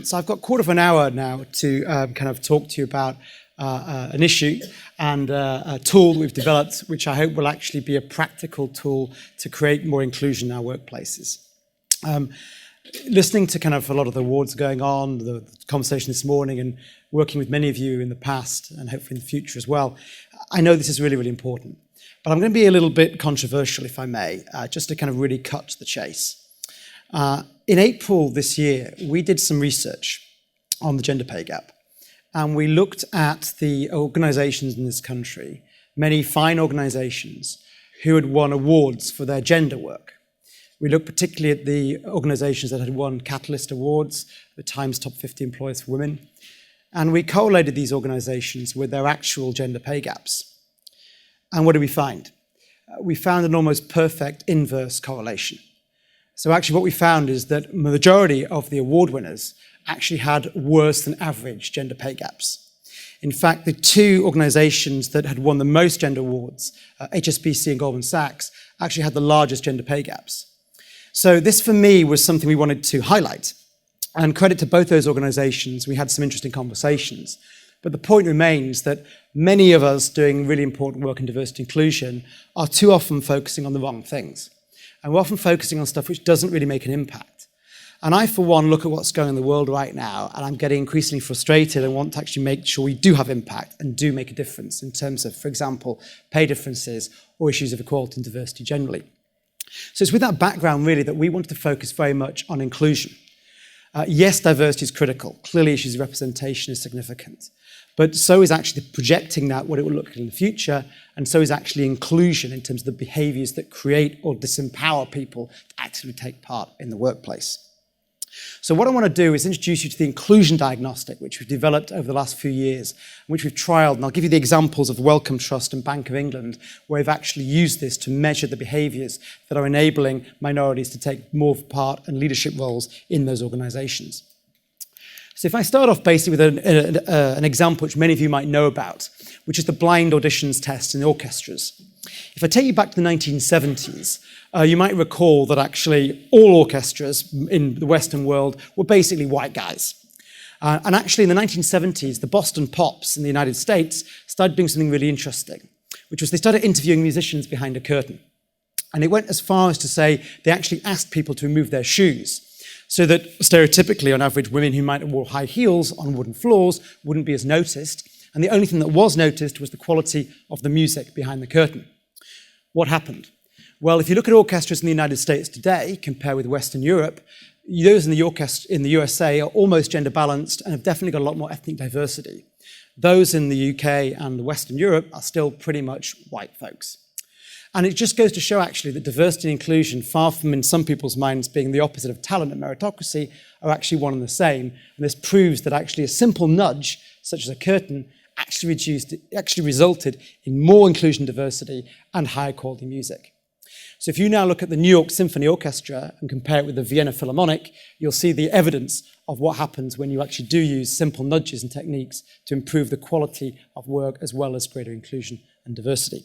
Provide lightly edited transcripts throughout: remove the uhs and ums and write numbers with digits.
So I've got a quarter of an hour now to kind of talk to you about an issue and a tool that we've developed, which I hope will actually be a practical tool to create more inclusion in our workplaces. Listening to kind of a lot of the awards going on, the conversation this morning, and working with many of you in the past and hopefully in the future as well, I know this is really, really important. But I'm going to be a little bit controversial, if I may, just to kind of really cut to the chase. In April this year, we did some research on the gender pay gap, and we looked at the organizations in this country, many fine organizations, who had won awards for their gender work. We looked particularly at the organizations that had won Catalyst Awards, the Times Top 50 Employers for Women, and we correlated these organizations with their actual gender pay gaps. And what did we find? We found an almost perfect inverse correlation. So actually what we found is that the majority of the award winners actually had worse than average gender pay gaps. In fact, the two organizations that had won the most gender awards, HSBC and Goldman Sachs, actually had the largest gender pay gaps. So this, for me, was something we wanted to highlight. And credit to both those organizations, we had some interesting conversations. But the point remains that many of us doing really important work in diversity and inclusion are too often focusing on the wrong things. And we're often focusing on stuff which doesn't really make an impact. And I, for one, look at what's going on in the world right now, and I'm getting increasingly frustrated and want to actually make sure we do have impact and do make a difference in terms of, for example, pay differences or issues of equality and diversity generally. So it's with that background, really, that we wanted to focus very much on inclusion. Yes, diversity is critical. Clearly, issues of representation is significant. But so is actually projecting that, what it will look like in the future, and so is actually inclusion in terms of the behaviors that create or disempower people to actually take part in the workplace. So what I want to do is introduce you to the inclusion diagnostic, which we've developed over the last few years, which we've trialed, and I'll give you the examples of Wellcome Trust and Bank of England, where we've actually used this to measure the behaviors that are enabling minorities to take more part and leadership roles in those organizations. So if I start off basically with an example which many of you might know about, which is the blind auditions test in orchestras. If I take you back to the 1970s, you might recall that actually all orchestras in the Western world were basically white guys. And actually in the 1970s, the Boston Pops in the United States started doing something really interesting, which was they started interviewing musicians behind a curtain. And it went as far as to say they actually asked people to remove their shoes, so that stereotypically, on average, women who might have worn high heels on wooden floors wouldn't be as noticed. And the only thing that was noticed was the quality of the music behind the curtain. What happened? Well, if you look at orchestras in the United States today, compared with Western Europe, those in the USA are almost gender balanced and have definitely got a lot more ethnic diversity. Those in the UK and Western Europe are still pretty much white folks. And it just goes to show, actually, that diversity and inclusion, far from in some people's minds being the opposite of talent and meritocracy, are actually one and the same. And this proves that actually a simple nudge, such as a curtain, actually resulted in more inclusion, diversity, and higher quality music. So if you now look at the New York Symphony Orchestra and compare it with the Vienna Philharmonic, you'll see the evidence of what happens when you actually do use simple nudges and techniques to improve the quality of work as well as greater inclusion and diversity.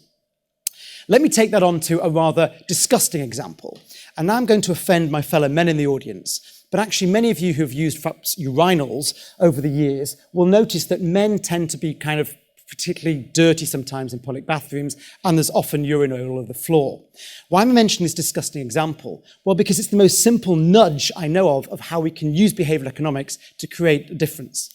Let me take that on to a rather disgusting example. And now I'm going to offend my fellow men in the audience. But actually, many of you who have used perhaps urinals over the years will notice that men tend to be kind of particularly dirty sometimes in public bathrooms, and there's often urine all over the floor. Why am I mentioning this disgusting example? Well, because it's the most simple nudge I know of how we can use behavioral economics to create a difference.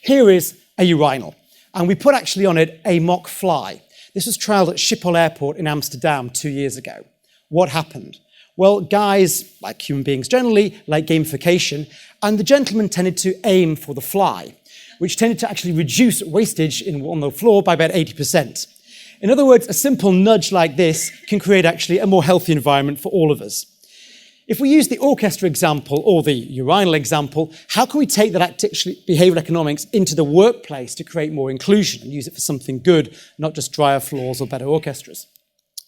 Here is a urinal, and we put actually on it a mock fly. This was trialled at Schiphol Airport in Amsterdam 2 years ago. What happened? Well, guys, like human beings generally, like gamification, and the gentlemen tended to aim for the fly, which tended to actually reduce wastage on the floor by about 80%. In other words, a simple nudge like this can create actually a more healthy environment for all of us. If we use the orchestra example or the urinal example, how can we take that actually behavioral economics into the workplace to create more inclusion and use it for something good, not just drier floors or better orchestras?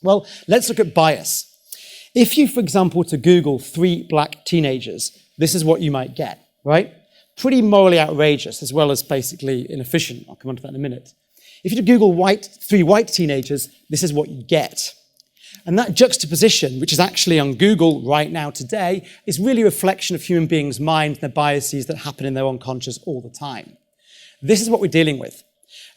Well, let's look at bias. If you, for example, were to Google 3 black teenagers, this is what you might get, right? Pretty morally outrageous, as well as basically inefficient. I'll come on to that in a minute. If you were to Google 3 white teenagers, this is what you get. And that juxtaposition, which is actually on Google right now today, is really a reflection of human beings' minds and their biases that happen in their unconscious all the time. This is what we're dealing with.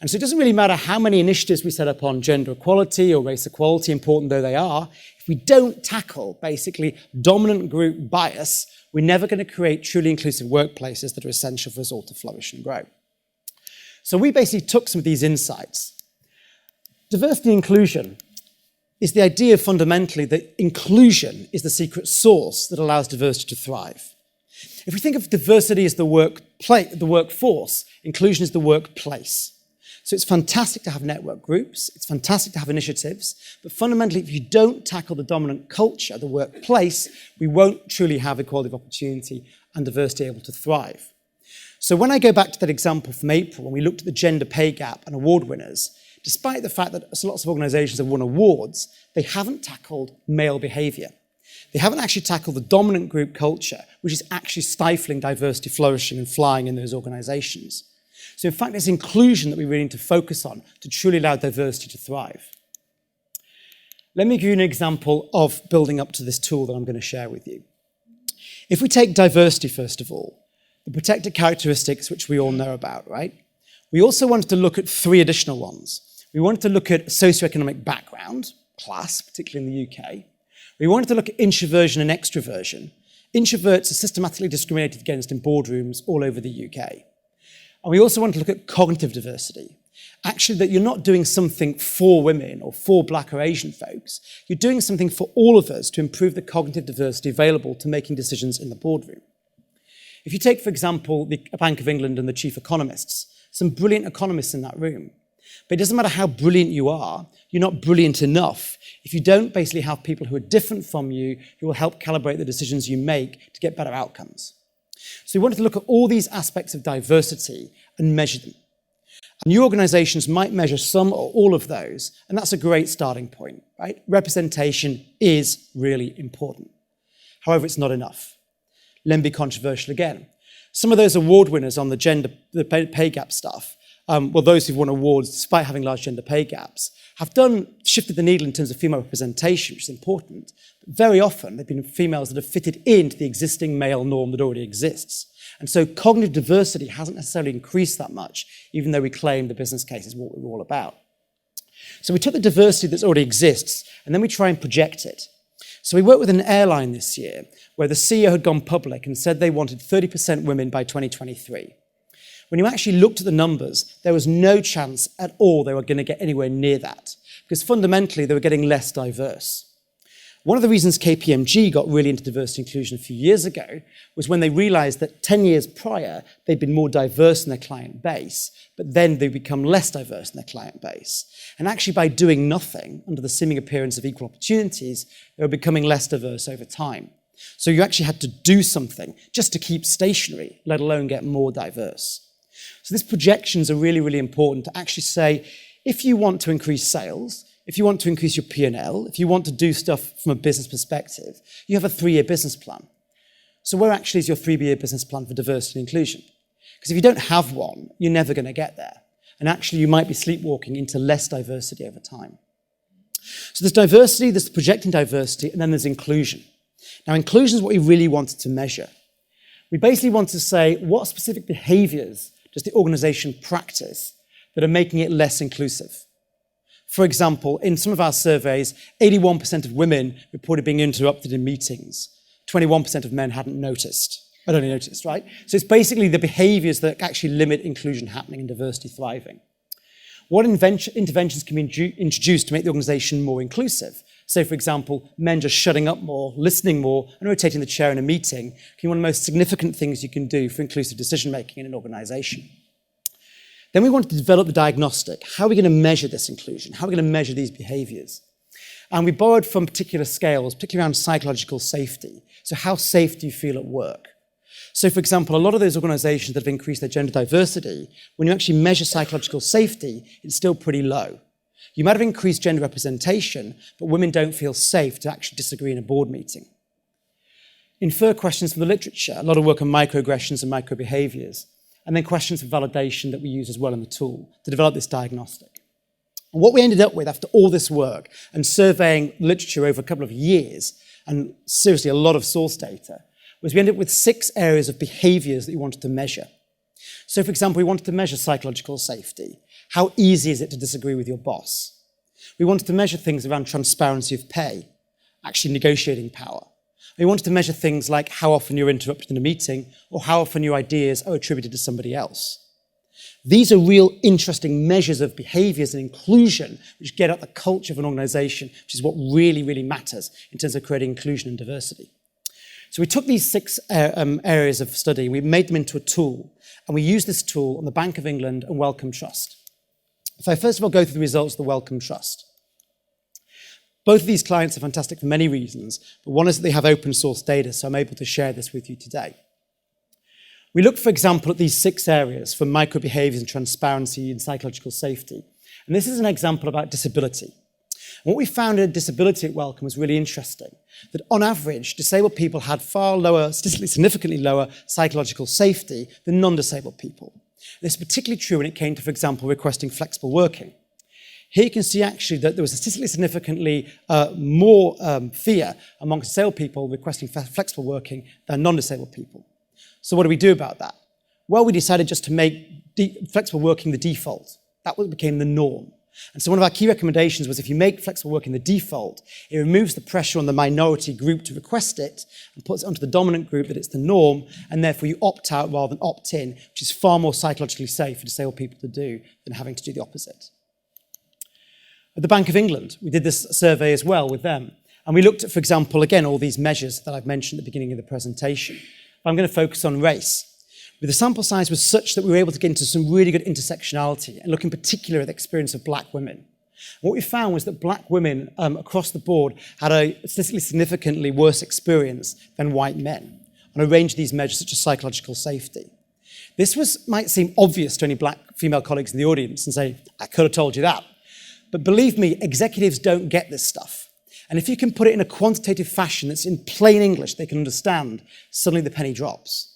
And so it doesn't really matter how many initiatives we set up on gender equality or race equality, important though they are, if we don't tackle basically dominant group bias, we're never going to create truly inclusive workplaces that are essential for us all to flourish and grow. So we basically took some of these insights. Diversity and inclusion is the idea fundamentally that inclusion is the secret sauce that allows diversity to thrive. If we think of diversity as the workforce, inclusion is the workplace. So it's fantastic to have network groups, it's fantastic to have initiatives, but fundamentally, if you don't tackle the dominant culture, the workplace, we won't truly have equality of opportunity and diversity able to thrive. So when I go back to that example from April, when we looked at the gender pay gap and award winners, despite the fact that lots of organizations have won awards, they haven't tackled male behavior. They haven't actually tackled the dominant group culture, which is actually stifling diversity flourishing and flying in those organizations. So in fact, it's inclusion that we really need to focus on to truly allow diversity to thrive. Let me give you an example of building up to this tool that I'm going to share with you. If we take diversity, first of all, the protected characteristics which we all know about, right? We also wanted to look at 3 additional ones. We wanted to look at socioeconomic background, class, particularly in the UK. We wanted to look at introversion and extroversion. Introverts are systematically discriminated against in boardrooms all over the UK. And we also want to look at cognitive diversity. Actually, that you're not doing something for women or for Black or Asian folks. You're doing something for all of us to improve the cognitive diversity available to making decisions in the boardroom. If you take, for example, the Bank of England and the chief economists, some brilliant economists in that room. But it doesn't matter how brilliant you are, you're not brilliant enough if you don't basically have people who are different from you who will help calibrate the decisions you make to get better outcomes. So we wanted to look at all these aspects of diversity and measure them. And new organizations might measure some or all of those, and that's a great starting point, right? Representation is really important. However, it's not enough. Let me be controversial again. Some of those award winners on the pay gap stuff, those who've won awards despite having large gender pay gaps, have shifted the needle in terms of female representation, which is important. But very often, they've been females that have fitted into the existing male norm that already exists. And so cognitive diversity hasn't necessarily increased that much, even though we claim the business case is what we're all about. So we took the diversity that already exists, and then we try and project it. So we worked with an airline this year, where the CEO had gone public and said they wanted 30% women by 2023. When you actually looked at the numbers, there was no chance at all they were going to get anywhere near that, because fundamentally they were getting less diverse. One of the reasons KPMG got really into diversity and inclusion a few years ago was when they realized that 10 years prior, they'd been more diverse in their client base, but then they'd become less diverse in their client base. And actually by doing nothing, under the seeming appearance of equal opportunities, they were becoming less diverse over time. So you actually had to do something just to keep stationary, let alone get more diverse. So these projections are really, really important to actually say, if you want to increase sales, if you want to increase your P&L, if you want to do stuff from a business perspective, you have a 3-year business plan. So where actually is your 3-year business plan for diversity and inclusion? Because if you don't have one, you're never going to get there. And actually, you might be sleepwalking into less diversity over time. So there's diversity, there's projecting diversity, and then there's inclusion. Now, inclusion is what we really wanted to measure. We basically want to say, what specific behaviors does the organization practice that are making it less inclusive? For example, in some of our surveys, 81% of women reported being interrupted in meetings. 21% of men hadn't noticed. I'd only noticed, right? So it's basically the behaviors that actually limit inclusion happening and diversity thriving. What interventions can be introduced to make the organization more inclusive? So, for example, men just shutting up more, listening more, and rotating the chair in a meeting can be one of the most significant things you can do for inclusive decision-making in an organization. Then we wanted to develop the diagnostic. How are we going to measure this inclusion? How are we going to measure these behaviors? And we borrowed from particular scales, particularly around psychological safety. So how safe do you feel at work? So, for example, a lot of those organizations that have increased their gender diversity, when you actually measure psychological safety, it's still pretty low. You might have increased gender representation, but women don't feel safe to actually disagree in a board meeting. Infer questions from the literature, a lot of work on microaggressions and microbehaviors, and then questions for validation that we use as well in the tool to develop this diagnostic. And what we ended up with after all this work and surveying literature over a couple of years, and seriously a lot of source data, was we ended up with 6 areas of behaviours that we wanted to measure. So, for example, we wanted to measure psychological safety. How easy is it to disagree with your boss? We wanted to measure things around transparency of pay, actually negotiating power. We wanted to measure things like how often you're interrupted in a meeting or how often your ideas are attributed to somebody else. These are real interesting measures of behaviours and inclusion which get at the culture of an organisation, which is what really, really matters in terms of creating inclusion and diversity. So we took these 6 areas of study, we made them into a tool, and we used this tool on the Bank of England and Wellcome Trust. If I first of all go through the results of the Wellcome Trust. Both of these clients are fantastic for many reasons, but one is that they have open source data, so I'm able to share this with you today. We looked, for example, at these 6 areas for micro-behaviours and transparency and psychological safety. And this is an example about disability. And what we found in disability at Wellcome was really interesting, that on average, disabled people had far lower, statistically significantly lower psychological safety than non-disabled people. This is particularly true when it came to, for example, requesting flexible working. Here you can see actually that there was statistically significantly more fear amongst disabled people requesting flexible working than non-disabled people. So what do we do about that? Well, we decided just to make flexible working the default. That became the norm. And so one of our key recommendations was if you make flexible working the default, it removes the pressure on the minority group to request it and puts it onto the dominant group that it's the norm, and therefore you opt out rather than opt in, which is far more psychologically safe for disabled people to do than having to do the opposite. At the Bank of England, we did this survey as well with them. And we looked at, for example, again, all these measures that I've mentioned at the beginning of the presentation. I'm going to focus on race. But the sample size was such that we were able to get into some really good intersectionality and look in particular at the experience of black women. What we found was that black women across the board had a statistically significantly worse experience than white men on a range of these measures such as psychological safety. This might seem obvious to any black female colleagues in the audience and say, I could have told you that. But believe me, executives don't get this stuff. And if you can put it in a quantitative fashion that's in plain English they can understand, suddenly the penny drops.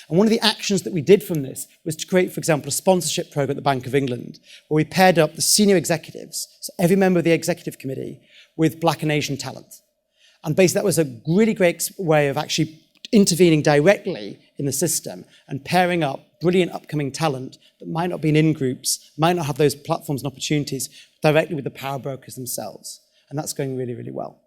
And one of the actions that we did from this was to create, for example, a sponsorship program at the Bank of England, where we paired up the senior executives, so every member of the executive committee, with black and Asian talent. And basically that was a really great way of actually intervening directly in the system and pairing up brilliant upcoming talent that might not be in in-groups, might not have those platforms and opportunities directly with the power brokers themselves. And that's going really, really well.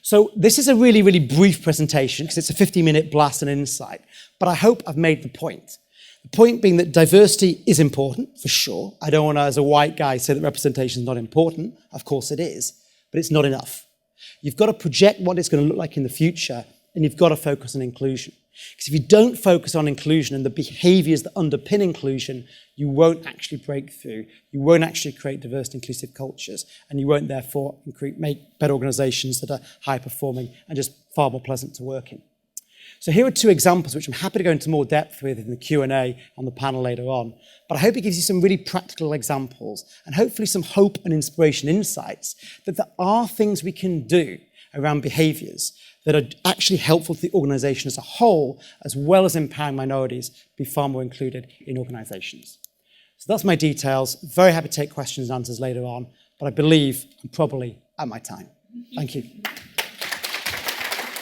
So this is a really, really brief presentation because it's a 50-minute blast and insight, but I hope I've made the point. The point being that diversity is important, for sure. I don't want to, as a white guy, say that representation is not important. Of course it is, but it's not enough. You've got to project what it's going to look like in the future, and you've got to focus on inclusion. Because if you don't focus on inclusion and the behaviours that underpin inclusion, you won't actually break through, you won't actually create diverse, inclusive cultures, and you won't therefore make better organisations that are high-performing and just far more pleasant to work in. So here are 2 examples which I'm happy to go into more depth with in the Q&A on the panel later on, but I hope it gives you some really practical examples and hopefully some hope and inspiration insights that there are things we can do around behaviours that are actually helpful to the organisation as a whole, as well as empowering minorities to be far more included in organisations. So that's my details. Very happy to take questions and answers later on, but I believe I'm probably at my time. Thank you.